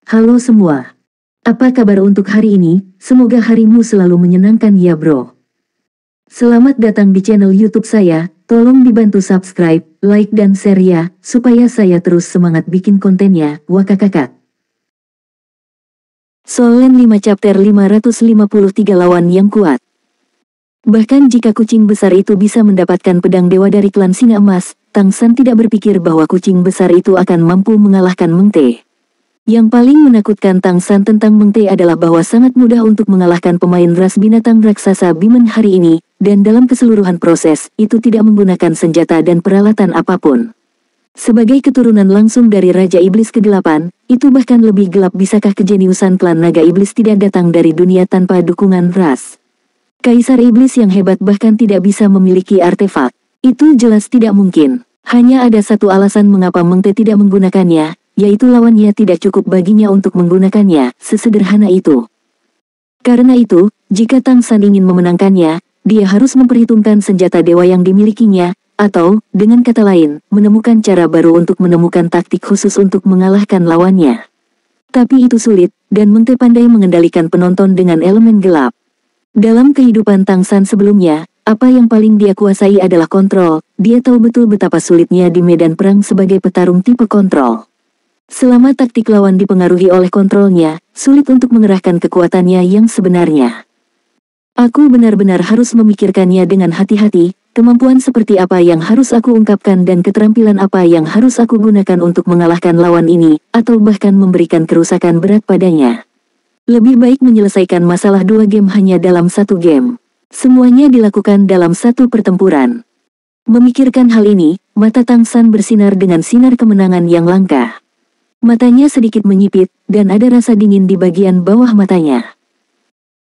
Halo semua. Apa kabar untuk hari ini? Semoga harimu selalu menyenangkan ya bro. Selamat datang di channel YouTube saya. Tolong dibantu subscribe, like dan share ya, supaya saya terus semangat bikin kontennya. Wakakakak. Solen 5 chapter 553 lawan yang kuat. Bahkan jika kucing besar itu bisa mendapatkan pedang dewa dari klan singa emas, Tang San tidak berpikir bahwa kucing besar itu akan mampu mengalahkan Meng Te. Yang paling menakutkan Tang San tentang Meng Te adalah bahwa sangat mudah untuk mengalahkan pemain ras binatang raksasa Bimen hari ini, dan dalam keseluruhan proses, itu tidak menggunakan senjata dan peralatan apapun. Sebagai keturunan langsung dari Raja Iblis ke-8, itu bahkan lebih gelap. Bisakah kejeniusan klan naga iblis tidak datang dari dunia tanpa dukungan ras? Kaisar Iblis yang hebat bahkan tidak bisa memiliki artefak. Itu jelas tidak mungkin. Hanya ada satu alasan mengapa Meng Te tidak menggunakannya, yaitu lawannya tidak cukup baginya untuk menggunakannya, sesederhana itu. Karena itu, jika Tang San ingin memenangkannya, dia harus memperhitungkan senjata dewa yang dimilikinya, atau, dengan kata lain, menemukan cara baru untuk menemukan taktik khusus untuk mengalahkan lawannya. Tapi itu sulit, dan Meng Te pandai mengendalikan penonton dengan elemen gelap. Dalam kehidupan Tang San sebelumnya, apa yang paling dia kuasai adalah kontrol. Dia tahu betul betapa sulitnya di medan perang sebagai petarung tipe kontrol. Selama taktik lawan dipengaruhi oleh kontrolnya, sulit untuk mengerahkan kekuatannya yang sebenarnya. Aku benar-benar harus memikirkannya dengan hati-hati, kemampuan seperti apa yang harus aku ungkapkan dan keterampilan apa yang harus aku gunakan untuk mengalahkan lawan ini, atau bahkan memberikan kerusakan berat padanya. Lebih baik menyelesaikan masalah 2 game hanya dalam 1 game. Semuanya dilakukan dalam satu pertempuran. Memikirkan hal ini, mata Tang San bersinar dengan sinar kemenangan yang langka. Matanya sedikit menyipit, dan ada rasa dingin di bagian bawah matanya.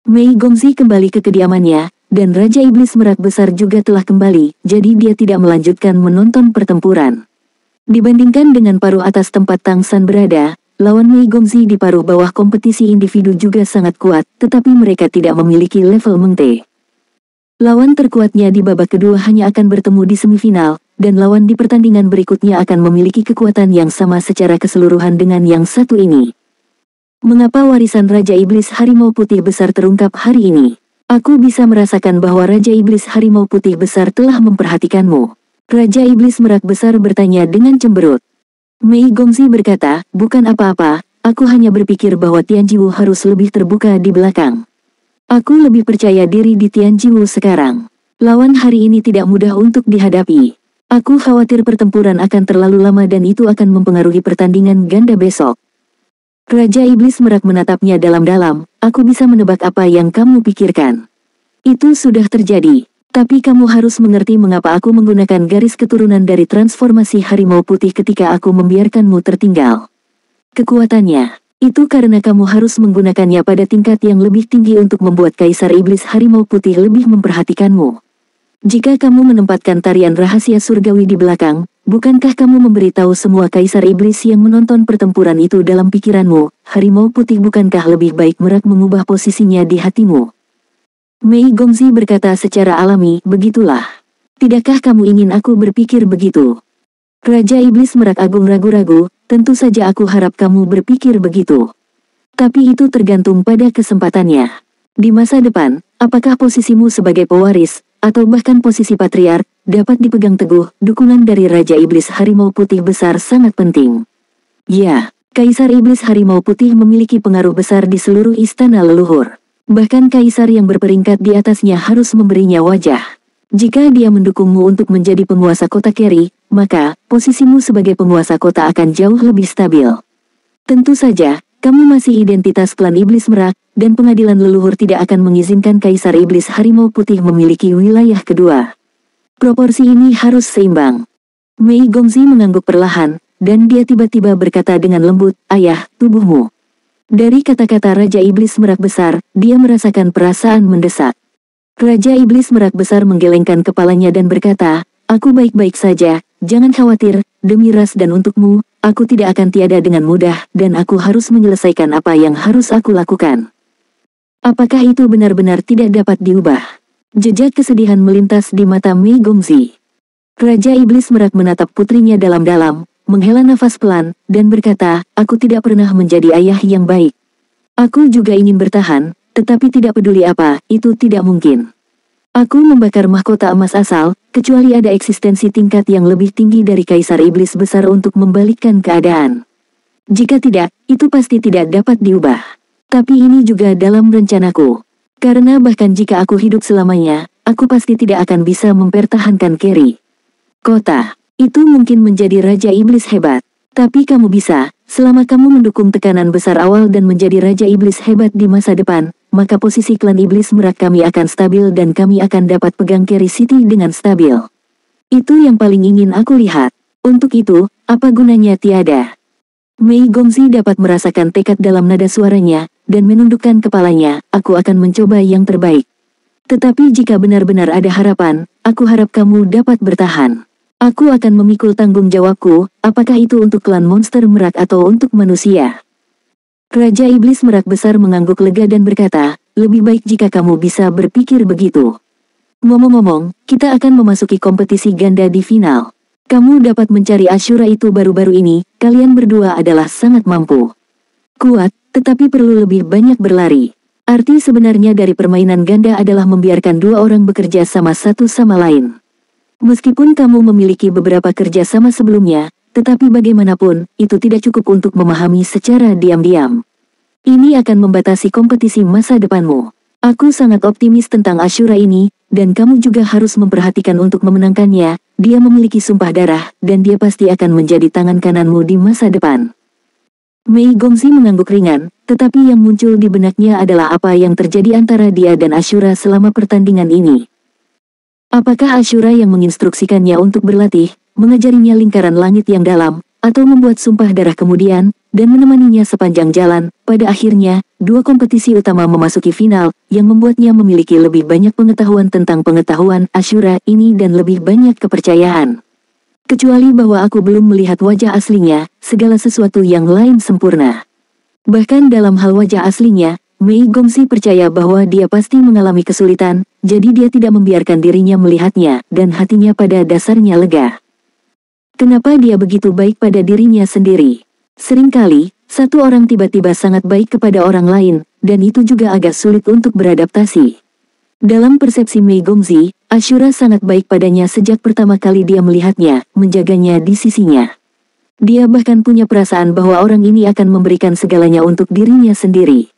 Mei Gongzi kembali ke kediamannya, dan Raja Iblis Merak Besar juga telah kembali, jadi dia tidak melanjutkan menonton pertempuran. Dibandingkan dengan paruh atas tempat Tang San berada, lawan Mei Gongzi di paruh bawah kompetisi individu juga sangat kuat, tetapi mereka tidak memiliki level Meng Te. Lawan terkuatnya di babak kedua hanya akan bertemu di semifinal, dan lawan di pertandingan berikutnya akan memiliki kekuatan yang sama secara keseluruhan dengan yang satu ini. Mengapa warisan Raja Iblis Harimau Putih Besar terungkap hari ini? Aku bisa merasakan bahwa Raja Iblis Harimau Putih Besar telah memperhatikanmu. Raja Iblis Merak Besar bertanya dengan cemberut. Mei Gongzi berkata, bukan apa-apa, aku hanya berpikir bahwa Tianjiwu harus lebih terbuka di belakang. Aku lebih percaya diri di Tianjiwu sekarang. Lawan hari ini tidak mudah untuk dihadapi. Aku khawatir pertempuran akan terlalu lama dan itu akan mempengaruhi pertandingan ganda besok. Raja Iblis Merak menatapnya dalam-dalam. Aku bisa menebak apa yang kamu pikirkan. Itu sudah terjadi. Tapi kamu harus mengerti mengapa aku menggunakan garis keturunan dari transformasi harimau putih ketika aku membiarkanmu tertinggal. Kekuatannya. Itu karena kamu harus menggunakannya pada tingkat yang lebih tinggi untuk membuat Kaisar Iblis Harimau Putih lebih memperhatikanmu. Jika kamu menempatkan tarian rahasia surgawi di belakang, bukankah kamu memberitahu semua Kaisar Iblis yang menonton pertempuran itu dalam pikiranmu, Harimau Putih bukankah lebih baik Merak mengubah posisinya di hatimu? Mei Gongzi berkata secara alami, begitulah. Tidakkah kamu ingin aku berpikir begitu? Raja Iblis Merak Agung ragu-ragu, tentu saja aku harap kamu berpikir begitu. Tapi itu tergantung pada kesempatannya. Di masa depan, apakah posisimu sebagai pewaris, atau bahkan posisi patriark, dapat dipegang teguh, dukungan dari Raja Iblis Harimau Putih Besar sangat penting. Ya, Kaisar Iblis Harimau Putih memiliki pengaruh besar di seluruh istana leluhur. Bahkan Kaisar yang berperingkat di atasnya harus memberinya wajah. Jika dia mendukungmu untuk menjadi penguasa kota Keri, maka posisimu sebagai penguasa kota akan jauh lebih stabil. Tentu saja, kamu masih identitas klan Iblis Merak, dan pengadilan leluhur tidak akan mengizinkan Kaisar Iblis Harimau Putih memiliki wilayah kedua. Proporsi ini harus seimbang. Mei Gongzi mengangguk perlahan, dan dia tiba-tiba berkata dengan lembut, ayah, tubuhmu. Dari kata-kata Raja Iblis Merak Besar, dia merasakan perasaan mendesak. Raja Iblis Merak Besar menggelengkan kepalanya dan berkata, aku baik-baik saja, jangan khawatir, demi ras dan untukmu, aku tidak akan tiada dengan mudah, dan aku harus menyelesaikan apa yang harus aku lakukan. Apakah itu benar-benar tidak dapat diubah? Jejak kesedihan melintas di mata Mei Gongzi. Raja Iblis Merak menatap putrinya dalam-dalam, menghela nafas pelan, dan berkata, aku tidak pernah menjadi ayah yang baik. Aku juga ingin bertahan, tetapi tidak peduli apa, itu tidak mungkin. Aku membakar mahkota emas asal, kecuali ada eksistensi tingkat yang lebih tinggi dari Kaisar Iblis Besar untuk membalikkan keadaan. Jika tidak, itu pasti tidak dapat diubah. Tapi ini juga dalam rencanaku. Karena bahkan jika aku hidup selamanya, aku pasti tidak akan bisa mempertahankan Carrie. Kota, itu mungkin menjadi Raja Iblis hebat. Tapi kamu bisa, selama kamu mendukung tekanan besar awal dan menjadi Raja Iblis hebat di masa depan, maka posisi klan Iblis Merak kami akan stabil dan kami akan dapat pegang Carrie City dengan stabil. Itu yang paling ingin aku lihat. Untuk itu, apa gunanya tiada? Mei Gongzi dapat merasakan tekad dalam nada suaranya, dan menundukkan kepalanya, aku akan mencoba yang terbaik. Tetapi jika benar-benar ada harapan, aku harap kamu dapat bertahan. Aku akan memikul tanggung jawabku, apakah itu untuk klan monster Merak atau untuk manusia. Raja Iblis Merak Besar mengangguk lega dan berkata, lebih baik jika kamu bisa berpikir begitu. Ngomong-ngomong, kita akan memasuki kompetisi ganda di final. Kamu dapat mencari Ashura itu baru-baru ini, kalian berdua adalah sangat mampu. Kuat, tetapi perlu lebih banyak berlari. Arti sebenarnya dari permainan ganda adalah membiarkan dua orang bekerja sama satu sama lain. Meskipun kamu memiliki beberapa kerjasama sebelumnya, tetapi bagaimanapun, itu tidak cukup untuk memahami secara diam-diam. Ini akan membatasi kompetisi masa depanmu. Aku sangat optimis tentang Ashura ini, dan kamu juga harus memperhatikan untuk memenangkannya. Dia memiliki sumpah darah, dan dia pasti akan menjadi tangan kananmu di masa depan. Mei Gongzi mengangguk ringan, tetapi yang muncul di benaknya adalah apa yang terjadi antara dia dan Ashura selama pertandingan ini. Apakah Ashura yang menginstruksikannya untuk berlatih, mengajarinya lingkaran langit yang dalam, atau membuat sumpah darah kemudian, dan menemaninya sepanjang jalan? Pada akhirnya, dua kompetisi utama memasuki final, yang membuatnya memiliki lebih banyak pengetahuan tentang pengetahuan Ashura ini dan lebih banyak kepercayaan. Kecuali bahwa aku belum melihat wajah aslinya, segala sesuatu yang lain sempurna. Bahkan dalam hal wajah aslinya, Mei Gongzi percaya bahwa dia pasti mengalami kesulitan, jadi dia tidak membiarkan dirinya melihatnya, dan hatinya pada dasarnya lega. Kenapa dia begitu baik pada dirinya sendiri? Seringkali, satu orang tiba-tiba sangat baik kepada orang lain, dan itu juga agak sulit untuk beradaptasi. Dalam persepsi Mei Gongzi, Ashura sangat baik padanya sejak pertama kali dia melihatnya, menjaganya di sisinya. Dia bahkan punya perasaan bahwa orang ini akan memberikan segalanya untuk dirinya sendiri.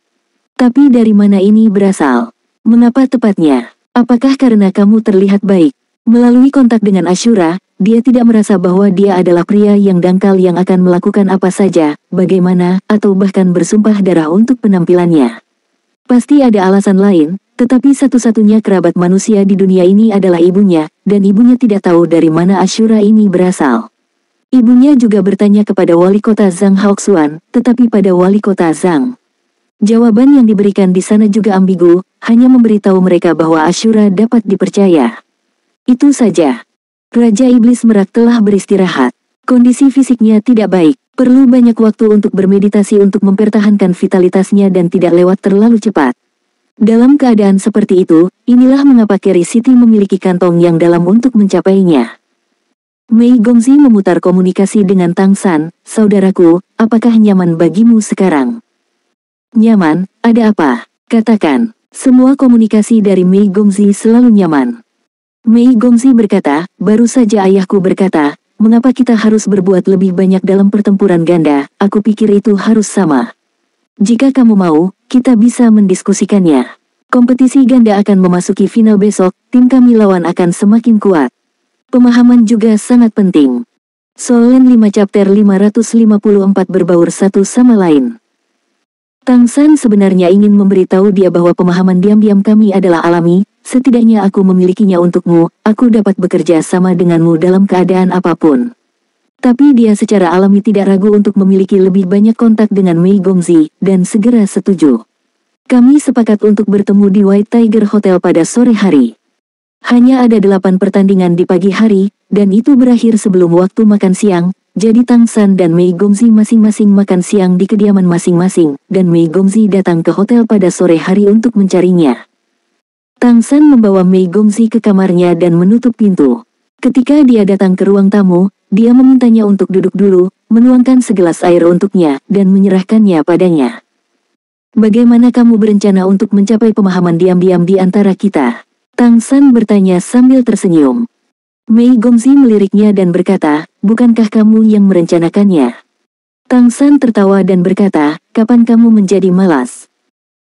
Tapi dari mana ini berasal? Mengapa tepatnya? Apakah karena kamu terlihat baik? Melalui kontak dengan Ashura, dia tidak merasa bahwa dia adalah pria yang dangkal yang akan melakukan apa saja, bagaimana, atau bahkan bersumpah darah untuk penampilannya. Pasti ada alasan lain, tetapi satu-satunya kerabat manusia di dunia ini adalah ibunya, dan ibunya tidak tahu dari mana Ashura ini berasal. Ibunya juga bertanya kepada wali kota Zhang Haoxuan, tetapi pada wali kota Zhang, jawaban yang diberikan di sana juga ambigu, hanya memberitahu mereka bahwa Ashura dapat dipercaya. Itu saja. Raja Iblis Merak telah beristirahat. Kondisi fisiknya tidak baik, perlu banyak waktu untuk bermeditasi untuk mempertahankan vitalitasnya dan tidak lewat terlalu cepat. Dalam keadaan seperti itu, inilah mengapa Carrie City memiliki kantong yang dalam untuk mencapainya. Mei Gongzi memutar komunikasi dengan Tang San, saudaraku, apakah nyaman bagimu sekarang? Nyaman, ada apa? Katakan. Semua komunikasi dari Mei Gongzi selalu nyaman. Mei Gongzi berkata, baru saja ayahku berkata, mengapa kita harus berbuat lebih banyak dalam pertempuran ganda, aku pikir itu harus sama. Jika kamu mau, kita bisa mendiskusikannya. Kompetisi ganda akan memasuki final besok, tim kami lawan akan semakin kuat. Pemahaman juga sangat penting. Solen 5 chapter 554 berbaur satu sama lain. Tang San sebenarnya ingin memberitahu dia bahwa pemahaman diam-diam kami adalah alami, setidaknya aku memilikinya untukmu, aku dapat bekerja sama denganmu dalam keadaan apapun. Tapi dia secara alami tidak ragu untuk memiliki lebih banyak kontak dengan Mei Gongzi, dan segera setuju. Kami sepakat untuk bertemu di White Tiger Hotel pada sore hari. Hanya ada 8 pertandingan di pagi hari, dan itu berakhir sebelum waktu makan siang. Jadi Tang San dan Mei Gongzi masing-masing makan siang di kediaman masing-masing, dan Mei Gongzi datang ke hotel pada sore hari untuk mencarinya. Tang San membawa Mei Gongzi ke kamarnya dan menutup pintu. Ketika dia datang ke ruang tamu, dia memintanya untuk duduk dulu, menuangkan segelas air untuknya, dan menyerahkannya padanya. Bagaimana kamu berencana untuk mencapai pemahaman diam-diam di antara kita? Tang San bertanya sambil tersenyum. Mei Gongzi meliriknya dan berkata, bukankah kamu yang merencanakannya? Tang San tertawa dan berkata, kapan kamu menjadi malas?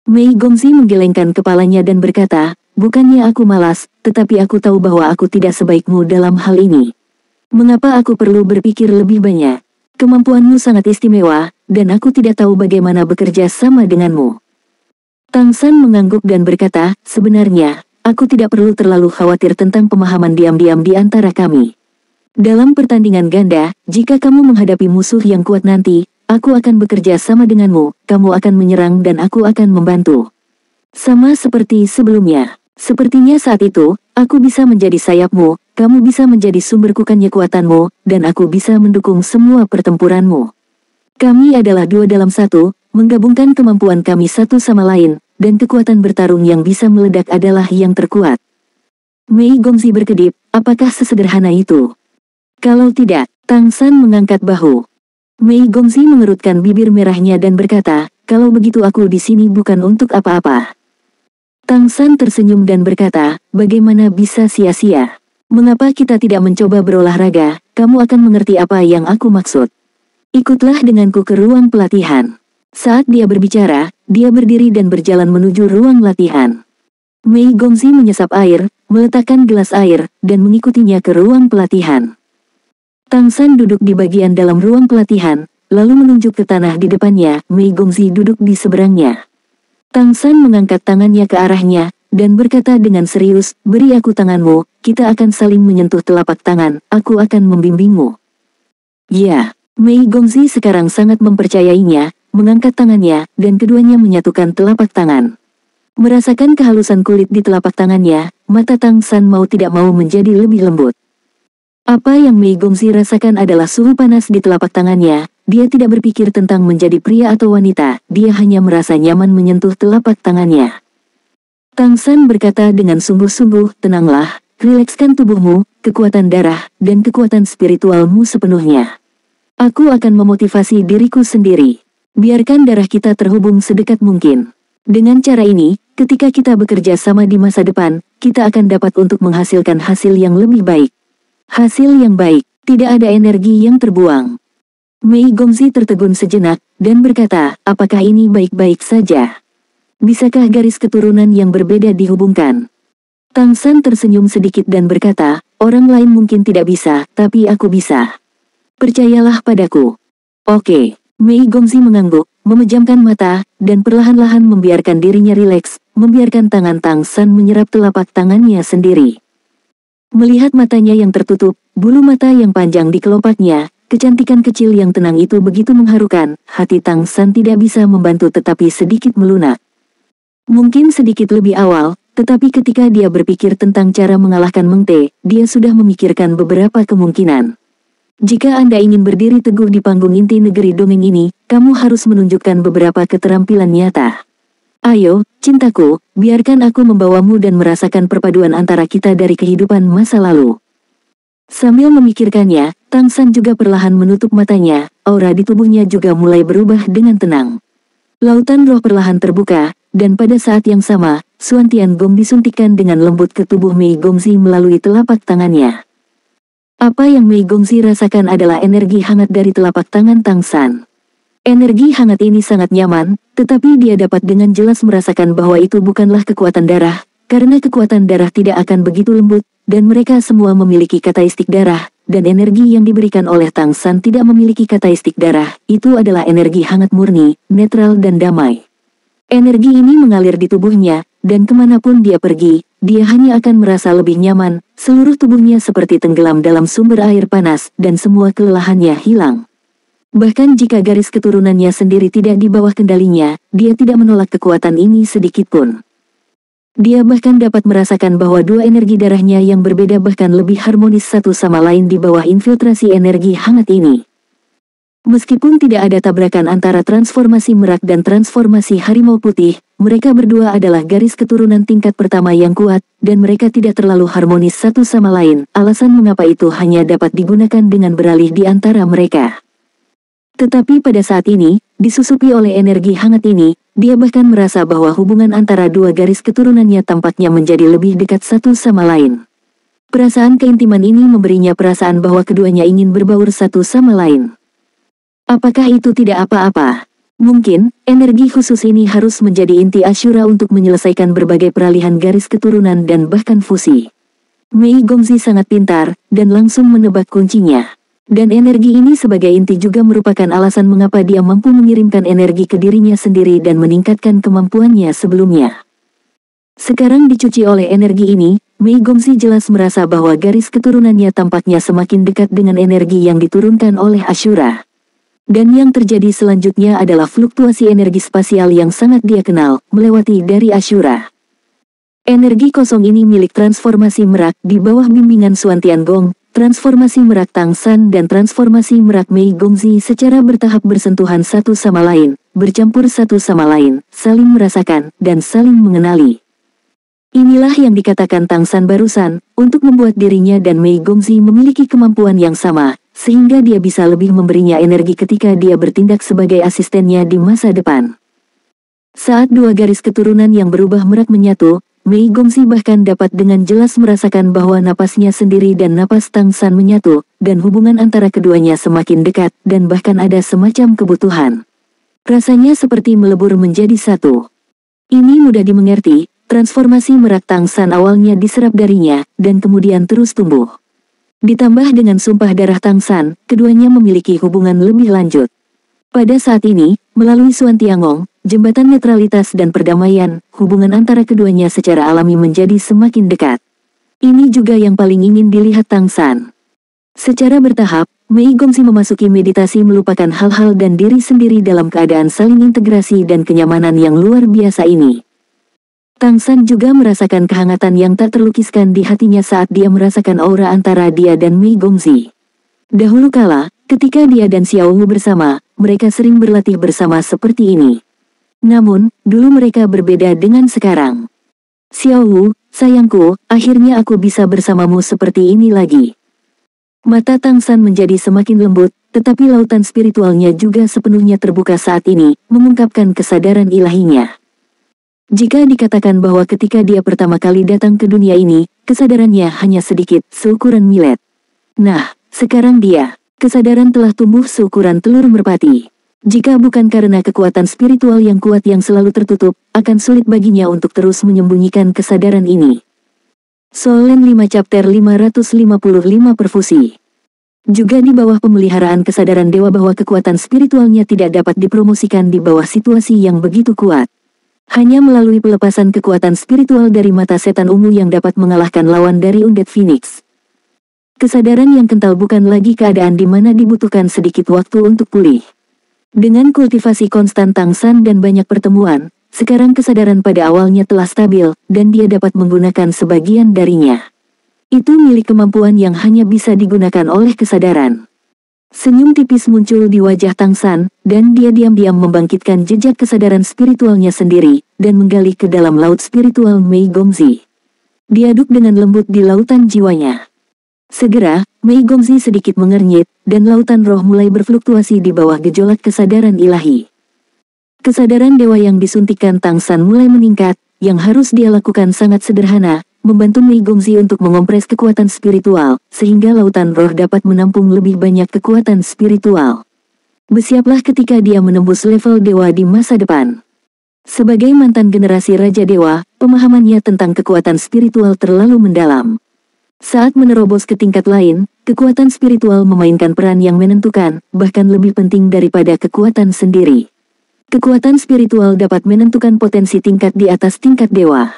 Mei Gongzi menggelengkan kepalanya dan berkata, bukannya aku malas, tetapi aku tahu bahwa aku tidak sebaikmu dalam hal ini. Mengapa aku perlu berpikir lebih banyak? Kemampuanmu sangat istimewa, dan aku tidak tahu bagaimana bekerja sama denganmu. Tang San mengangguk dan berkata, sebenarnya, aku tidak perlu terlalu khawatir tentang pemahaman diam-diam di antara kami. Dalam pertandingan ganda, jika kamu menghadapi musuh yang kuat nanti, aku akan bekerja sama denganmu, kamu akan menyerang dan aku akan membantu. Sama seperti sebelumnya. Sepertinya saat itu, aku bisa menjadi sayapmu, kamu bisa menjadi sumber kekuatanmu, dan aku bisa mendukung semua pertempuranmu. Kami adalah dua dalam satu, menggabungkan kemampuan kami satu sama lain, dan kekuatan bertarung yang bisa meledak adalah yang terkuat. Mei Gongzi berkedip, apakah sesederhana itu? Kalau tidak, Tang San mengangkat bahu. Mei Gongzi mengerutkan bibir merahnya dan berkata, kalau begitu aku di sini bukan untuk apa-apa. Tang San tersenyum dan berkata, bagaimana bisa sia-sia? Mengapa kita tidak mencoba berolahraga? Kamu akan mengerti apa yang aku maksud. Ikutlah denganku ke ruang pelatihan. Saat dia berbicara, dia berdiri dan berjalan menuju ruang latihan. Mei Gongzi menyesap air, meletakkan gelas air, dan mengikutinya ke ruang pelatihan. Tang San duduk di bagian dalam ruang pelatihan, lalu menunjuk ke tanah di depannya. Mei Gongzi duduk di seberangnya. Tang San mengangkat tangannya ke arahnya, dan berkata dengan serius, beri aku tanganmu, kita akan saling menyentuh telapak tangan, aku akan membimbingmu. Ya, Mei Gongzi sekarang sangat mempercayainya, mengangkat tangannya, dan keduanya menyatukan telapak tangan. Merasakan kehalusan kulit di telapak tangannya, mata Tang San mau tidak mau menjadi lebih lembut. Apa yang Mei Gongzi rasakan adalah suhu panas di telapak tangannya, dia tidak berpikir tentang menjadi pria atau wanita, dia hanya merasa nyaman menyentuh telapak tangannya. Tang San berkata dengan sungguh-sungguh, tenanglah, rilekskan tubuhmu, kekuatan darah, dan kekuatan spiritualmu sepenuhnya. Aku akan memotivasi diriku sendiri. Biarkan darah kita terhubung sedekat mungkin. Dengan cara ini, ketika kita bekerja sama di masa depan, kita akan dapat untuk menghasilkan hasil yang lebih baik. Hasil yang baik, tidak ada energi yang terbuang. Mei Gongzi tertegun sejenak, dan berkata, apakah ini baik-baik saja? Bisakah garis keturunan yang berbeda dihubungkan? Tang San tersenyum sedikit dan berkata, orang lain mungkin tidak bisa, tapi aku bisa. Percayalah padaku. Oke. Mei Gongzi mengangguk, memejamkan mata, dan perlahan-lahan membiarkan dirinya rileks, membiarkan tangan Tang San menyerap telapak tangannya sendiri. Melihat matanya yang tertutup, bulu mata yang panjang di kelopaknya, kecantikan kecil yang tenang itu begitu mengharukan, hati Tang San tidak bisa membantu tetapi sedikit melunak. Mungkin sedikit lebih awal, tetapi ketika dia berpikir tentang cara mengalahkan Meng Te, dia sudah memikirkan beberapa kemungkinan. Jika Anda ingin berdiri teguh di panggung inti negeri dongeng ini, kamu harus menunjukkan beberapa keterampilan nyata. Ayo, cintaku, biarkan aku membawamu dan merasakan perpaduan antara kita dari kehidupan masa lalu. Sambil memikirkannya, Tang San juga perlahan menutup matanya, aura di tubuhnya juga mulai berubah dengan tenang. Lautan roh perlahan terbuka, dan pada saat yang sama, Suan Tian Gong disuntikkan dengan lembut ke tubuh Mei Gongzi melalui telapak tangannya. Apa yang Mei Gongzi rasakan adalah energi hangat dari telapak tangan Tang San. Energi hangat ini sangat nyaman, tetapi dia dapat dengan jelas merasakan bahwa itu bukanlah kekuatan darah, karena kekuatan darah tidak akan begitu lembut, dan mereka semua memiliki karakteristik darah, dan energi yang diberikan oleh Tang San tidak memiliki karakteristik darah, itu adalah energi hangat murni, netral dan damai. Energi ini mengalir di tubuhnya, dan kemanapun dia pergi, dia hanya akan merasa lebih nyaman, seluruh tubuhnya seperti tenggelam dalam sumber air panas, dan semua kelelahannya hilang. Bahkan jika garis keturunannya sendiri tidak di bawah kendalinya, dia tidak menolak kekuatan ini sedikitpun. Dia bahkan dapat merasakan bahwa dua energi darahnya yang berbeda bahkan lebih harmonis satu sama lain di bawah infiltrasi energi hangat ini. Meskipun tidak ada tabrakan antara transformasi merak dan transformasi harimau putih, mereka berdua adalah garis keturunan tingkat pertama yang kuat, dan mereka tidak terlalu harmonis satu sama lain. Alasan mengapa itu hanya dapat digunakan dengan beralih di antara mereka. Tetapi pada saat ini, disusupi oleh energi hangat ini, dia bahkan merasa bahwa hubungan antara dua garis keturunannya tampaknya menjadi lebih dekat satu sama lain. Perasaan keintiman ini memberinya perasaan bahwa keduanya ingin berbaur satu sama lain. Apakah itu tidak apa-apa? Mungkin, energi khusus ini harus menjadi inti Ashura untuk menyelesaikan berbagai peralihan garis keturunan dan bahkan fusi. Mei Gongzi sangat pintar, dan langsung menebak kuncinya. Dan energi ini sebagai inti juga merupakan alasan mengapa dia mampu mengirimkan energi ke dirinya sendiri dan meningkatkan kemampuannya sebelumnya. Sekarang dicuci oleh energi ini, Mei Gongzi jelas merasa bahwa garis keturunannya tampaknya semakin dekat dengan energi yang diturunkan oleh Ashura. Dan yang terjadi selanjutnya adalah fluktuasi energi spasial yang sangat dia kenal, melewati dari Ashura. Energi kosong ini milik transformasi merak di bawah bimbingan Xuan Tiangong, transformasi merak Tang San dan transformasi merak Mei Gongzi secara bertahap bersentuhan satu sama lain, bercampur satu sama lain, saling merasakan, dan saling mengenali. Inilah yang dikatakan Tang San barusan, untuk membuat dirinya dan Mei Gongzi memiliki kemampuan yang sama, sehingga dia bisa lebih memberinya energi ketika dia bertindak sebagai asistennya di masa depan. Saat dua garis keturunan yang berubah merak menyatu, Mei Gongzi bahkan dapat dengan jelas merasakan bahwa napasnya sendiri dan napas Tang San menyatu, dan hubungan antara keduanya semakin dekat, dan bahkan ada semacam kebutuhan. Rasanya seperti melebur menjadi satu. Ini mudah dimengerti, transformasi merak Tang San awalnya diserap darinya, dan kemudian terus tumbuh. Ditambah dengan sumpah darah Tang San, keduanya memiliki hubungan lebih lanjut. Pada saat ini, melalui Xuan Tiangong, jembatan netralitas dan perdamaian, hubungan antara keduanya secara alami menjadi semakin dekat. Ini juga yang paling ingin dilihat Tang San. Secara bertahap, Mei Gongzi memasuki meditasi melupakan hal-hal dan diri sendiri dalam keadaan saling integrasi dan kenyamanan yang luar biasa ini. Tang San juga merasakan kehangatan yang tak terlukiskan di hatinya saat dia merasakan aura antara dia dan Mei Gongzi. Dahulu kala, ketika dia dan Xiao Wu bersama, mereka sering berlatih bersama seperti ini. Namun, dulu mereka berbeda dengan sekarang. Xiao Wu, sayangku, akhirnya aku bisa bersamamu seperti ini lagi. Mata Tang San menjadi semakin lembut, tetapi lautan spiritualnya juga sepenuhnya terbuka saat ini, mengungkapkan kesadaran ilahinya. Jika dikatakan bahwa ketika dia pertama kali datang ke dunia ini, kesadarannya hanya sedikit, seukuran milet. Nah, sekarang kesadaran telah tumbuh seukuran telur merpati. Jika bukan karena kekuatan spiritual yang kuat yang selalu tertutup, akan sulit baginya untuk terus menyembunyikan kesadaran ini. Solen 5 chapter 555 perfusi. Juga di bawah pemeliharaan kesadaran dewa bahwa kekuatan spiritualnya tidak dapat dipromosikan di bawah situasi yang begitu kuat. Hanya melalui pelepasan kekuatan spiritual dari mata setan ungu yang dapat mengalahkan lawan dari Undead Phoenix. Kesadaran yang kental bukan lagi keadaan di mana dibutuhkan sedikit waktu untuk pulih. Dengan kultivasi konstan Tang San dan banyak pertemuan, sekarang kesadaran pada awalnya telah stabil, dan dia dapat menggunakan sebagian darinya. Itu milik kemampuan yang hanya bisa digunakan oleh kesadaran. Senyum tipis muncul di wajah Tang San, dan dia diam-diam membangkitkan jejak kesadaran spiritualnya sendiri, dan menggali ke dalam laut spiritual Mei Gongzi. Diaduk dengan lembut di lautan jiwanya. Segera, Mei Gongzi sedikit mengernyit, dan lautan roh mulai berfluktuasi di bawah gejolak kesadaran ilahi. Kesadaran dewa yang disuntikkan Tang San mulai meningkat, yang harus dia lakukan sangat sederhana, membantu Mei Gongzi untuk mengompres kekuatan spiritual, sehingga lautan roh dapat menampung lebih banyak kekuatan spiritual. Bersiaplah ketika dia menembus level dewa di masa depan. Sebagai mantan generasi Raja Dewa, pemahamannya tentang kekuatan spiritual terlalu mendalam. Saat menerobos ke tingkat lain, kekuatan spiritual memainkan peran yang menentukan, bahkan lebih penting daripada kekuatan sendiri. Kekuatan spiritual dapat menentukan potensi tingkat di atas tingkat dewa.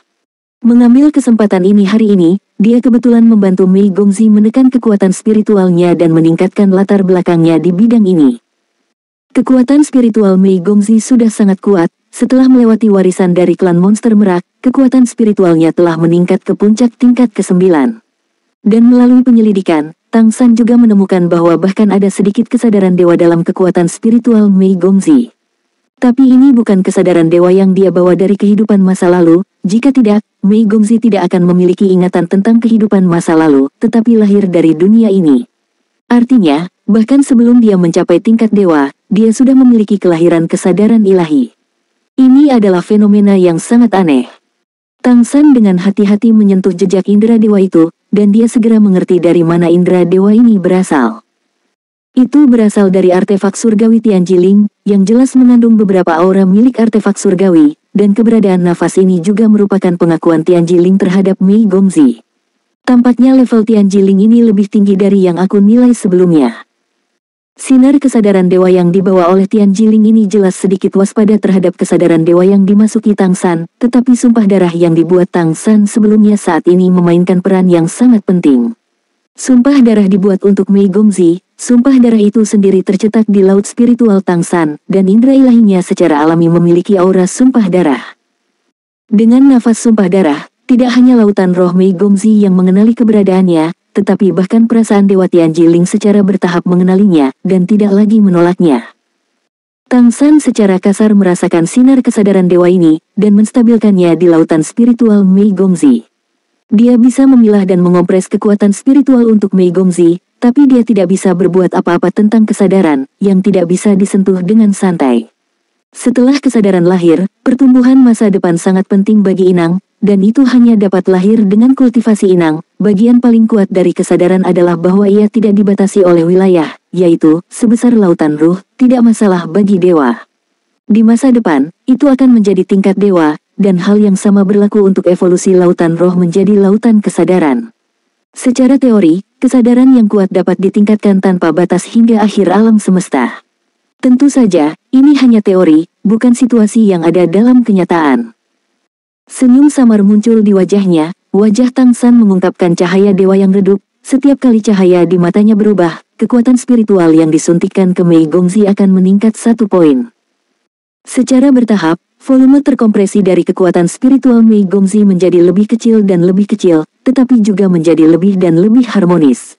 Mengambil kesempatan ini hari ini, dia kebetulan membantu Mei Gongzi menekan kekuatan spiritualnya dan meningkatkan latar belakangnya di bidang ini. Kekuatan spiritual Mei Gongzi sudah sangat kuat, setelah melewati warisan dari klan monster merak, kekuatan spiritualnya telah meningkat ke puncak tingkat ke-9. Dan melalui penyelidikan, Tang San juga menemukan bahwa bahkan ada sedikit kesadaran dewa dalam kekuatan spiritual Mei Gongzi. Tapi ini bukan kesadaran dewa yang dia bawa dari kehidupan masa lalu. Jika tidak, Mei Gongzi tidak akan memiliki ingatan tentang kehidupan masa lalu, tetapi lahir dari dunia ini. Artinya, bahkan sebelum dia mencapai tingkat dewa, dia sudah memiliki kelahiran kesadaran ilahi. Ini adalah fenomena yang sangat aneh. Tang San dengan hati-hati menyentuh jejak indera dewa itu, dan dia segera mengerti dari mana indera dewa ini berasal. Itu berasal dari artefak surgawi Tianjiling, yang jelas mengandung beberapa aura milik artefak surgawi, dan keberadaan nafas ini juga merupakan pengakuan Tianjiling terhadap Mei Gongzi. Tampaknya level Tianjiling ini lebih tinggi dari yang aku nilai sebelumnya. Sinar kesadaran dewa yang dibawa oleh Tianjiling ini jelas sedikit waspada terhadap kesadaran dewa yang dimasuki Tang San, tetapi sumpah darah yang dibuat Tang San sebelumnya saat ini memainkan peran yang sangat penting. Sumpah darah dibuat untuk Mei Gongzi, sumpah darah itu sendiri tercetak di laut spiritual Tang San, dan indera ilahinya secara alami memiliki aura sumpah darah. Dengan nafas sumpah darah, tidak hanya lautan roh Mei Gongzi yang mengenali keberadaannya, tetapi bahkan perasaan Dewa Tianjiling secara bertahap mengenalinya, dan tidak lagi menolaknya. Tang San secara kasar merasakan sinar kesadaran dewa ini, dan menstabilkannya di lautan spiritual Mei Gongzi. Dia bisa memilah dan mengompres kekuatan spiritual untuk Mei Gongzi, tapi dia tidak bisa berbuat apa-apa tentang kesadaran, yang tidak bisa disentuh dengan santai. Setelah kesadaran lahir, pertumbuhan masa depan sangat penting bagi Inang, dan itu hanya dapat lahir dengan kultivasi Inang. Bagian paling kuat dari kesadaran adalah bahwa ia tidak dibatasi oleh wilayah, yaitu, sebesar lautan ruh, tidak masalah bagi dewa. Di masa depan, itu akan menjadi tingkat dewa, dan hal yang sama berlaku untuk evolusi lautan roh menjadi lautan kesadaran. Secara teori, kesadaran yang kuat dapat ditingkatkan tanpa batas hingga akhir alam semesta. Tentu saja, ini hanya teori, bukan situasi yang ada dalam kenyataan. Senyum samar muncul di wajahnya, wajah Tang San mengungkapkan cahaya dewa yang redup. Setiap kali cahaya di matanya berubah, kekuatan spiritual yang disuntikkan ke Mei Gongzi akan meningkat 1 poin. Secara bertahap, volume terkompresi dari kekuatan spiritual Mei Gongzi menjadi lebih kecil dan lebih kecil, tetapi juga menjadi lebih dan lebih harmonis.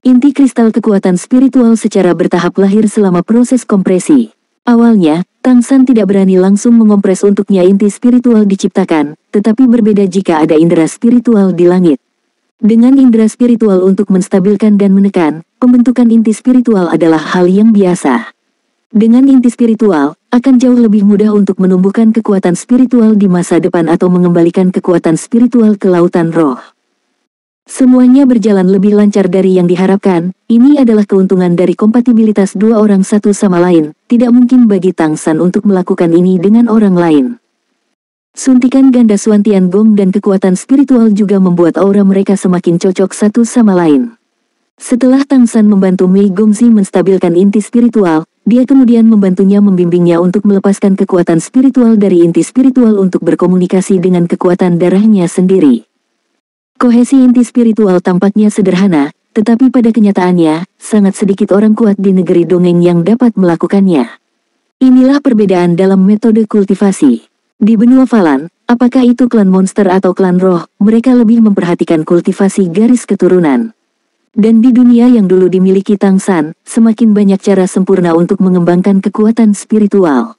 Inti kristal kekuatan spiritual secara bertahap lahir selama proses kompresi. Awalnya, Tang San tidak berani langsung mengompres untuknya inti spiritual diciptakan, tetapi berbeda jika ada indera spiritual di langit. Dengan indera spiritual untuk menstabilkan dan menekan, pembentukan inti spiritual adalah hal yang biasa. Dengan inti spiritual, akan jauh lebih mudah untuk menumbuhkan kekuatan spiritual di masa depan atau mengembalikan kekuatan spiritual ke lautan roh. Semuanya berjalan lebih lancar dari yang diharapkan. Ini adalah keuntungan dari kompatibilitas dua orang satu sama lain. Tidak mungkin bagi Tang San untuk melakukan ini dengan orang lain. Suntikan ganda Xuan Tian Gong dan kekuatan spiritual juga membuat aura mereka semakin cocok satu sama lain. Setelah Tang San membantu Mei Gongzi menstabilkan inti spiritual, dia kemudian membantunya membimbingnya untuk melepaskan kekuatan spiritual dari inti spiritual untuk berkomunikasi dengan kekuatan darahnya sendiri. Kohesi inti spiritual tampaknya sederhana, tetapi pada kenyataannya, sangat sedikit orang kuat di negeri dongeng yang dapat melakukannya. Inilah perbedaan dalam metode kultivasi. Di benua Falan, apakah itu klan monster atau klan roh, mereka lebih memperhatikan kultivasi garis keturunan. Dan di dunia yang dulu dimiliki Tang San, semakin banyak cara sempurna untuk mengembangkan kekuatan spiritual.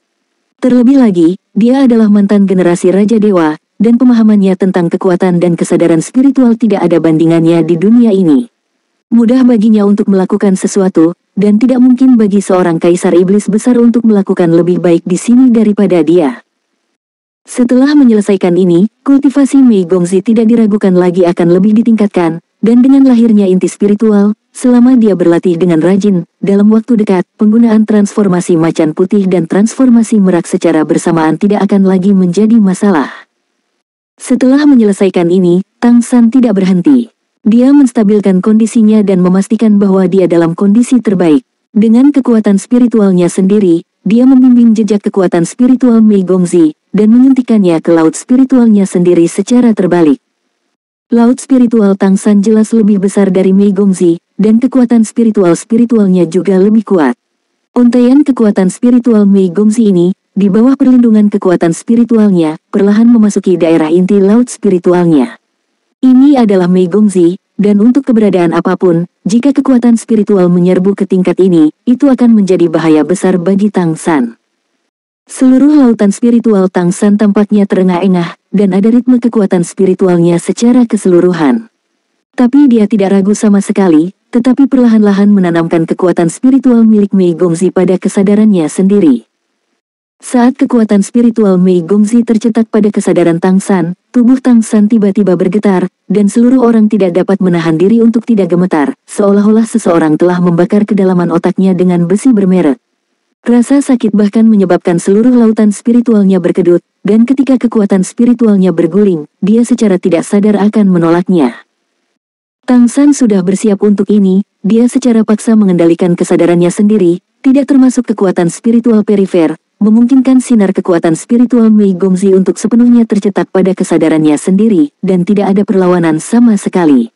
Terlebih lagi, dia adalah mantan generasi Raja Dewa, dan pemahamannya tentang kekuatan dan kesadaran spiritual tidak ada bandingannya di dunia ini. Mudah baginya untuk melakukan sesuatu, dan tidak mungkin bagi seorang kaisar iblis besar untuk melakukan lebih baik di sini daripada dia. Setelah menyelesaikan ini, kultivasi Mei Gongzi tidak diragukan lagi akan lebih ditingkatkan, dan dengan lahirnya inti spiritual, selama dia berlatih dengan rajin, dalam waktu dekat, penggunaan transformasi macan putih dan transformasi merak secara bersamaan tidak akan lagi menjadi masalah. Setelah menyelesaikan ini, Tang San tidak berhenti. Dia menstabilkan kondisinya dan memastikan bahwa dia dalam kondisi terbaik. Dengan kekuatan spiritualnya sendiri, dia membimbing jejak kekuatan spiritual Mei Gongzi, dan menyuntikkannya ke laut spiritualnya sendiri secara terbalik. Laut spiritual Tang San jelas lebih besar dari Mei Gongzi, dan kekuatan spiritualnya juga lebih kuat. Untaian kekuatan spiritual Mei Gongzi ini, di bawah perlindungan kekuatan spiritualnya, perlahan memasuki daerah inti laut spiritualnya. Ini adalah Mei Gongzi, dan untuk keberadaan apapun, jika kekuatan spiritual menyerbu ke tingkat ini, itu akan menjadi bahaya besar bagi Tang San. Seluruh lautan spiritual Tang San tampaknya terengah-engah, dan ada ritme kekuatan spiritualnya secara keseluruhan. Tapi dia tidak ragu sama sekali, tetapi perlahan-lahan menanamkan kekuatan spiritual milik Mei Gongzi pada kesadarannya sendiri. Saat kekuatan spiritual Mei Gongzi tercetak pada kesadaran Tang San, tubuh Tang San tiba-tiba bergetar, dan seluruh orang tidak dapat menahan diri untuk tidak gemetar, seolah-olah seseorang telah membakar kedalaman otaknya dengan besi bermerek. Rasa sakit bahkan menyebabkan seluruh lautan spiritualnya berkedut, dan ketika kekuatan spiritualnya berguling, dia secara tidak sadar akan menolaknya. Tang San sudah bersiap untuk ini, dia secara paksa mengendalikan kesadarannya sendiri, tidak termasuk kekuatan spiritual perifer, memungkinkan sinar kekuatan spiritual Mei Gongzi untuk sepenuhnya tercetak pada kesadarannya sendiri, dan tidak ada perlawanan sama sekali.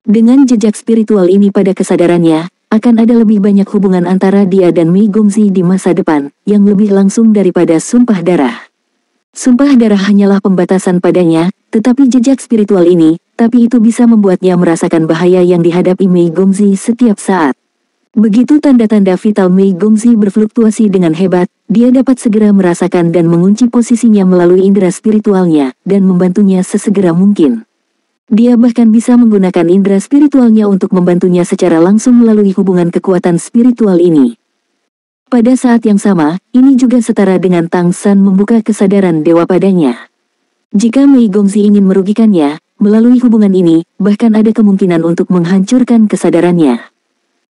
Dengan jejak spiritual ini pada kesadarannya, akan ada lebih banyak hubungan antara dia dan Mei Gongzi di masa depan, yang lebih langsung daripada sumpah darah. Sumpah darah hanyalah pembatasan padanya, tetapi jejak spiritual ini, tapi itu bisa membuatnya merasakan bahaya yang dihadapi Mei Gongzi setiap saat. Begitu tanda-tanda vital Mei Gongzi berfluktuasi dengan hebat, dia dapat segera merasakan dan mengunci posisinya melalui indera spiritualnya, dan membantunya sesegera mungkin. Dia bahkan bisa menggunakan indera spiritualnya untuk membantunya secara langsung melalui hubungan kekuatan spiritual ini. Pada saat yang sama, ini juga setara dengan Tang San membuka kesadaran dewa padanya. Jika Mei Gongzi ingin merugikannya, melalui hubungan ini, bahkan ada kemungkinan untuk menghancurkan kesadarannya.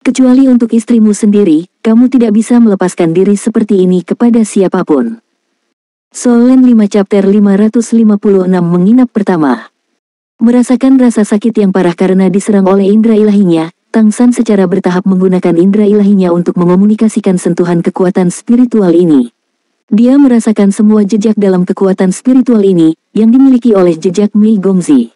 Kecuali untuk istrimu sendiri, kamu tidak bisa melepaskan diri seperti ini kepada siapapun. Solen 5 chapter 556 menginap pertama. Merasakan rasa sakit yang parah karena diserang oleh indera ilahinya, Tang San secara bertahap menggunakan indera ilahinya untuk mengomunikasikan sentuhan kekuatan spiritual ini. Dia merasakan semua jejak dalam kekuatan spiritual ini, yang dimiliki oleh jejak Mei Gongzi.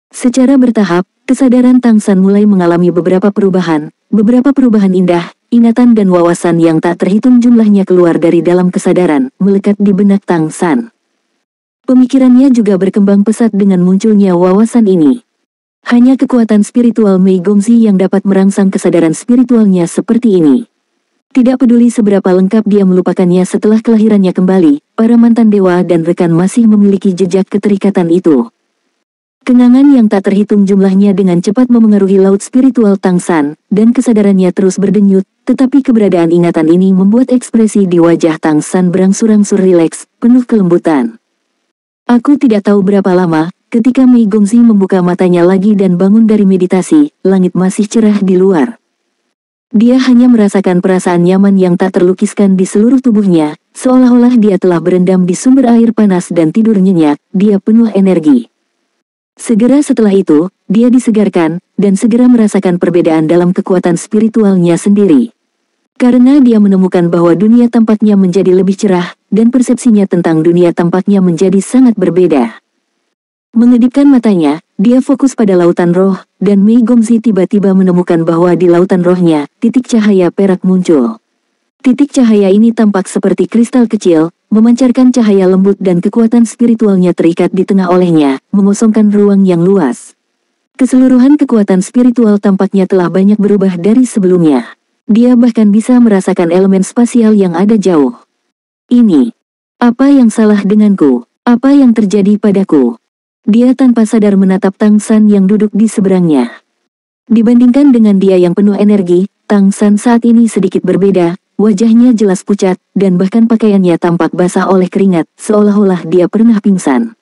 Secara bertahap, kesadaran Tang San mulai mengalami beberapa perubahan indah, ingatan dan wawasan yang tak terhitung jumlahnya keluar dari dalam kesadaran, melekat di benak Tang San. Pemikirannya juga berkembang pesat dengan munculnya wawasan ini. Hanya kekuatan spiritual Mei Gongzi yang dapat merangsang kesadaran spiritualnya seperti ini. Tidak peduli seberapa lengkap dia melupakannya setelah kelahirannya kembali, para mantan dewa dan rekan masih memiliki jejak keterikatan itu. Kenangan yang tak terhitung jumlahnya dengan cepat memengaruhi laut spiritual Tang San, dan kesadarannya terus berdenyut, tetapi keberadaan ingatan ini membuat ekspresi di wajah Tang San berangsur-angsur rileks, penuh kelembutan. Aku tidak tahu berapa lama, ketika Mei Gongzi membuka matanya lagi dan bangun dari meditasi, langit masih cerah di luar. Dia hanya merasakan perasaan nyaman yang tak terlukiskan di seluruh tubuhnya, seolah-olah dia telah berendam di sumber air panas dan tidur nyenyak, dia penuh energi. Segera setelah itu, dia disegarkan, dan segera merasakan perbedaan dalam kekuatan spiritualnya sendiri. Karena dia menemukan bahwa dunia tampaknya menjadi lebih cerah, dan persepsinya tentang dunia tampaknya menjadi sangat berbeda. Mengedipkan matanya, dia fokus pada lautan roh, dan Mei Gongzi tiba-tiba menemukan bahwa di lautan rohnya, titik cahaya perak muncul. Titik cahaya ini tampak seperti kristal kecil, memancarkan cahaya lembut dan kekuatan spiritualnya terikat di tengah olehnya, mengosongkan ruang yang luas. Keseluruhan kekuatan spiritual tampaknya telah banyak berubah dari sebelumnya. Dia bahkan bisa merasakan elemen spasial yang ada jauh. Ini. Apa yang salah denganku? Apa yang terjadi padaku? Dia tanpa sadar menatap Tang San yang duduk di seberangnya. Dibandingkan dengan dia yang penuh energi, Tang San saat ini sedikit berbeda, wajahnya jelas pucat, dan bahkan pakaiannya tampak basah oleh keringat, seolah-olah dia pernah pingsan.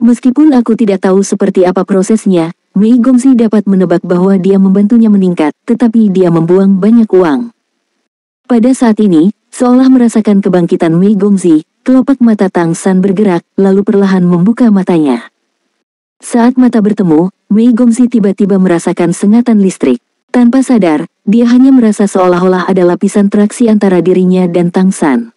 Meskipun aku tidak tahu seperti apa prosesnya, Mei Gongzi dapat menebak bahwa dia membantunya meningkat, tetapi dia membuang banyak uang. Pada saat ini, seolah merasakan kebangkitan Mei Gongzi, kelopak mata Tang San bergerak, lalu perlahan membuka matanya. Saat mata bertemu, Mei Gongzi tiba-tiba merasakan sengatan listrik. Tanpa sadar, dia hanya merasa seolah-olah ada lapisan traksi antara dirinya dan Tang San.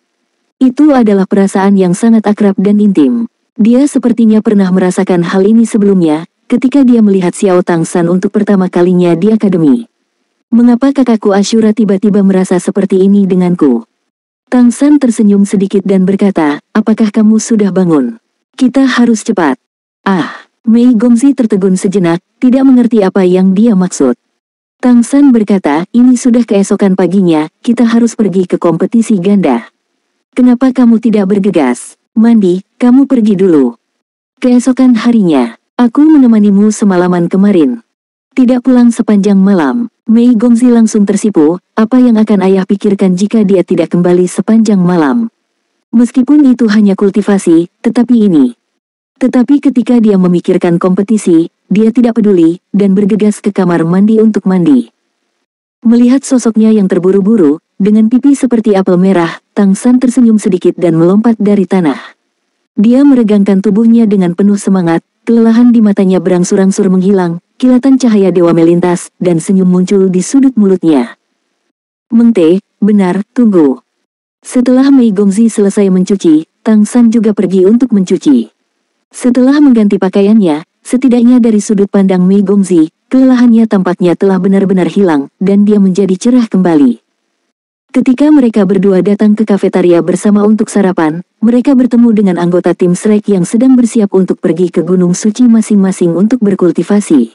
Itu adalah perasaan yang sangat akrab dan intim. Dia sepertinya pernah merasakan hal ini sebelumnya, ketika dia melihat Xiao Tang San untuk pertama kalinya di akademi. Mengapa kakakku Ashura tiba-tiba merasa seperti ini denganku? Tang San tersenyum sedikit dan berkata, apakah kamu sudah bangun? Kita harus cepat. Mei Gongzi tertegun sejenak, tidak mengerti apa yang dia maksud. Tang San berkata, ini sudah keesokan paginya, kita harus pergi ke kompetisi ganda. Kenapa kamu tidak bergegas? Mandi, kamu pergi dulu. Keesokan harinya, aku menemanimu semalaman kemarin. Tidak pulang sepanjang malam. Mei Gongzi langsung tersipu, apa yang akan ayah pikirkan jika dia tidak kembali sepanjang malam. Meskipun itu hanya kultivasi, Tetapi ketika dia memikirkan kompetisi, dia tidak peduli, dan bergegas ke kamar mandi untuk mandi. Melihat sosoknya yang terburu-buru, dengan pipi seperti apel merah, Tang San tersenyum sedikit dan melompat dari tanah. Dia meregangkan tubuhnya dengan penuh semangat, kelelahan di matanya berangsur-angsur menghilang, kilatan cahaya dewa melintas, dan senyum muncul di sudut mulutnya. Mengte, benar, tunggu. Setelah Mei Gongzi selesai mencuci, Tang San juga pergi untuk mencuci. Setelah mengganti pakaiannya, setidaknya dari sudut pandang Mei Gongzi, kelelahannya tampaknya telah benar-benar hilang, dan dia menjadi cerah kembali. Ketika mereka berdua datang ke kafetaria bersama untuk sarapan, mereka bertemu dengan anggota tim Shrek yang sedang bersiap untuk pergi ke Gunung Suci masing-masing untuk berkultivasi.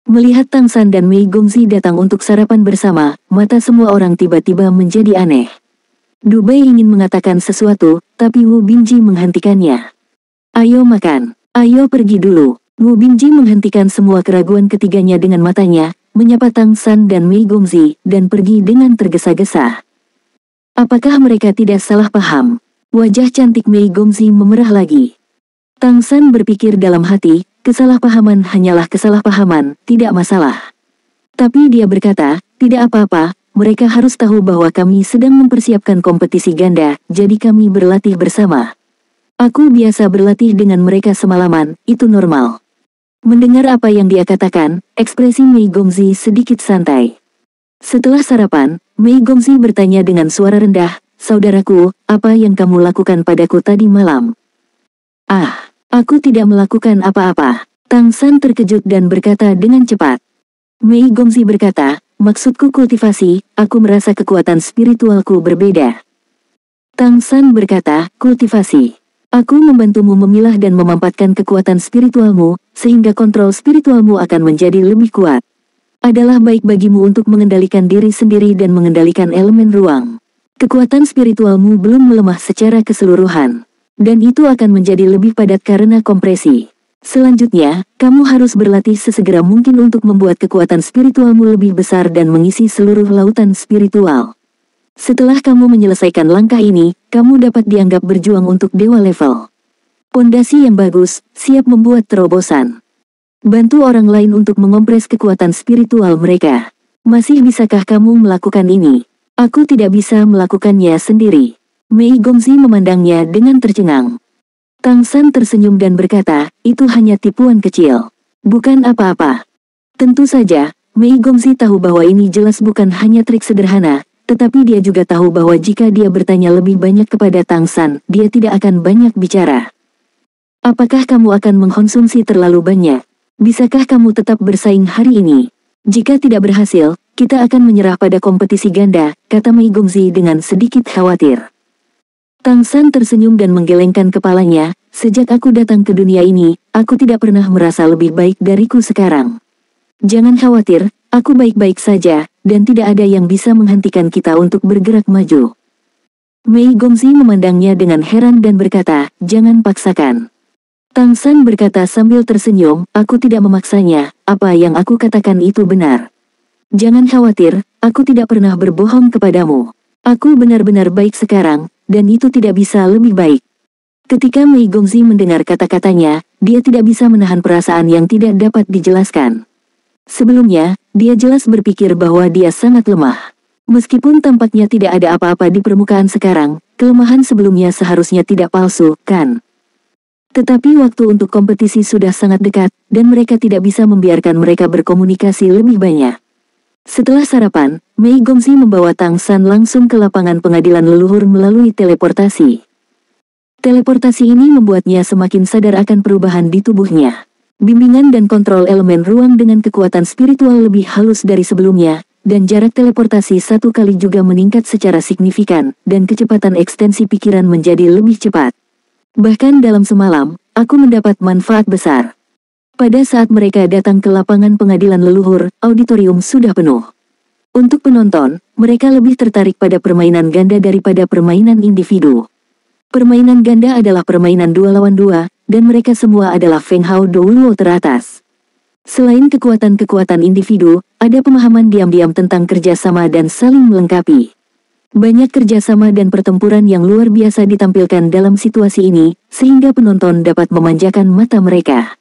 Melihat Tang San dan Mei Gongzi datang untuk sarapan bersama, mata semua orang tiba-tiba menjadi aneh. Du Bai ingin mengatakan sesuatu, tapi Wu Bingji menghentikannya. Ayo makan, ayo pergi dulu. Wu Bingji menghentikan semua keraguan ketiganya dengan matanya, menyapa Tang San dan Mei Gongzi, dan pergi dengan tergesa-gesa. Apakah mereka tidak salah paham? Wajah cantik Mei Gongzi memerah lagi. Tang San berpikir dalam hati, kesalahpahaman hanyalah kesalahpahaman, tidak masalah. Tapi dia berkata, tidak apa-apa, mereka harus tahu bahwa kami sedang mempersiapkan kompetisi ganda, jadi kami berlatih bersama. Aku biasa berlatih dengan mereka semalaman, itu normal. Mendengar apa yang dia katakan, ekspresi Mei Gongzi sedikit santai. Setelah sarapan, Mei Gongzi bertanya dengan suara rendah, saudaraku, apa yang kamu lakukan padaku tadi malam? Ah, aku tidak melakukan apa-apa. Tang San terkejut dan berkata dengan cepat. Mei Gongzi berkata, maksudku kultivasi, aku merasa kekuatan spiritualku berbeda. Tang San berkata, kultivasi. Aku membantumu memilah dan memampatkan kekuatan spiritualmu, sehingga kontrol spiritualmu akan menjadi lebih kuat. Adalah baik bagimu untuk mengendalikan diri sendiri dan mengendalikan elemen ruang. Kekuatan spiritualmu belum melemah secara keseluruhan. Dan itu akan menjadi lebih padat karena kompresi. Selanjutnya, kamu harus berlatih sesegera mungkin untuk membuat kekuatan spiritualmu lebih besar dan mengisi seluruh lautan spiritual. Setelah kamu menyelesaikan langkah ini, kamu dapat dianggap berjuang untuk dewa level. Pondasi yang bagus, siap membuat terobosan. Bantu orang lain untuk mengompres kekuatan spiritual mereka. Masih bisakah kamu melakukan ini? Aku tidak bisa melakukannya sendiri. Mei Gongzi memandangnya dengan tercengang. Tang San tersenyum dan berkata, itu hanya tipuan kecil. Bukan apa-apa. Tentu saja, Mei Gongzi tahu bahwa ini jelas bukan hanya trik sederhana, tetapi dia juga tahu bahwa jika dia bertanya lebih banyak kepada Tang San, dia tidak akan banyak bicara. Apakah kamu akan mengkonsumsi terlalu banyak? Bisakah kamu tetap bersaing hari ini? Jika tidak berhasil, kita akan menyerah pada kompetisi ganda, kata Mei Gongzi dengan sedikit khawatir. Tang San tersenyum dan menggelengkan kepalanya, sejak aku datang ke dunia ini, aku tidak pernah merasa lebih baik dariku sekarang. Jangan khawatir, aku baik-baik saja, dan tidak ada yang bisa menghentikan kita untuk bergerak maju. Mei Gongzi memandangnya dengan heran dan berkata, jangan paksakan. Tang San berkata sambil tersenyum, aku tidak memaksanya, apa yang aku katakan itu benar. Jangan khawatir, aku tidak pernah berbohong kepadamu. Aku benar-benar baik sekarang, dan itu tidak bisa lebih baik. Ketika Mei Gongzi mendengar kata-katanya, dia tidak bisa menahan perasaan yang tidak dapat dijelaskan. Sebelumnya, dia jelas berpikir bahwa dia sangat lemah. Meskipun tampaknya tidak ada apa-apa di permukaan sekarang, kelemahan sebelumnya seharusnya tidak palsu, kan? Tetapi waktu untuk kompetisi sudah sangat dekat, dan mereka tidak bisa membiarkan mereka berkomunikasi lebih banyak. Setelah sarapan, Mei Gongzi membawa Tang San langsung ke lapangan pengadilan leluhur melalui teleportasi. Teleportasi ini membuatnya semakin sadar akan perubahan di tubuhnya. Bimbingan dan kontrol elemen ruang dengan kekuatan spiritual lebih halus dari sebelumnya, dan jarak teleportasi satu kali juga meningkat secara signifikan, dan kecepatan ekstensi pikiran menjadi lebih cepat. Bahkan dalam semalam, aku mendapat manfaat besar. Pada saat mereka datang ke lapangan pengadilan leluhur, auditorium sudah penuh. Untuk penonton, mereka lebih tertarik pada permainan ganda daripada permainan individu. Permainan ganda adalah permainan 2 lawan 2, dan mereka semua adalah Feng Hao Douluo teratas. Selain kekuatan-kekuatan individu, ada pemahaman diam-diam tentang kerjasama dan saling melengkapi. Banyak kerjasama dan pertempuran yang luar biasa ditampilkan dalam situasi ini, sehingga penonton dapat memanjakan mata mereka.